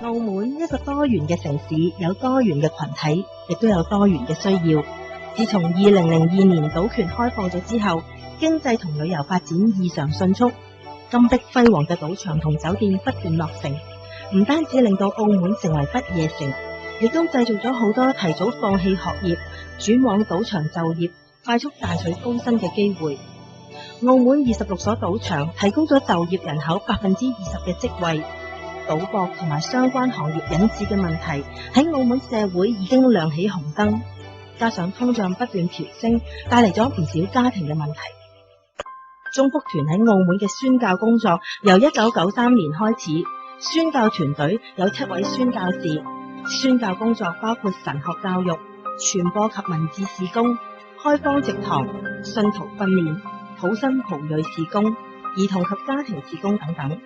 澳門一個多元嘅城市，有多元嘅群體，亦都有多元嘅需要。自從2002年賭權開放咗之後，經濟同旅遊發展異常迅速，金碧輝煌嘅賭場同酒店不斷落成，唔單止令到澳門成為不夜城，亦都製造咗好多提早放棄學業，轉往賭場就業，快速賺取高薪嘅機會。澳門26所賭場提供咗就業人口20%嘅職位。賭博同埋相關行業引致嘅問題喺澳門社會已經亮起紅燈，加上通脹不斷調升，帶嚟咗唔少家庭嘅問題。中福團喺澳門嘅宣教工作由1993年開始，宣教團隊有7位宣教士，宣教工作包括神學教育、傳播及文字事工、開荒植堂、信徒訓練、土生葡裔事工、兒童及家庭事工等等。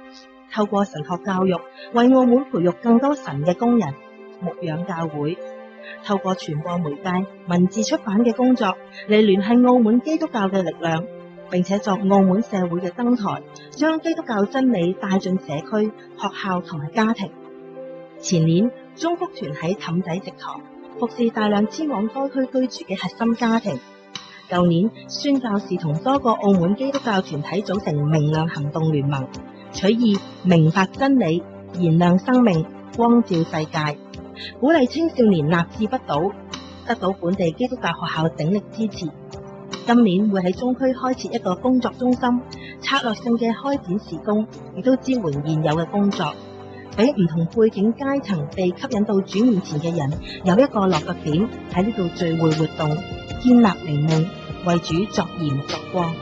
透過神學教育，為澳門培育更多神嘅工人，牧養教會；透過傳播媒介、文字出版嘅工作嚟聯繫澳門基督教嘅力量，並且作澳門社會嘅燈台，將基督教真理帶進社區、學校同埋家庭。前年，中福團喺氹仔植堂，服侍大量遷往該區居住嘅核心家庭。舊年，宣教士同多個澳門基督教團體組成明亮行動聯盟，取意明白真理、燃亮生命、光照世界，鼓勵青少年立志不賭，得到本地基督教學校鼎力支持。今年會喺中區開設一個工作中心，策略性嘅開展事工，亦都支援現有嘅工作，俾唔同背景階層被吸引到主面前嘅人有一個落腳點，喺呢度聚會活動，建立靈命，為主作鹽作光。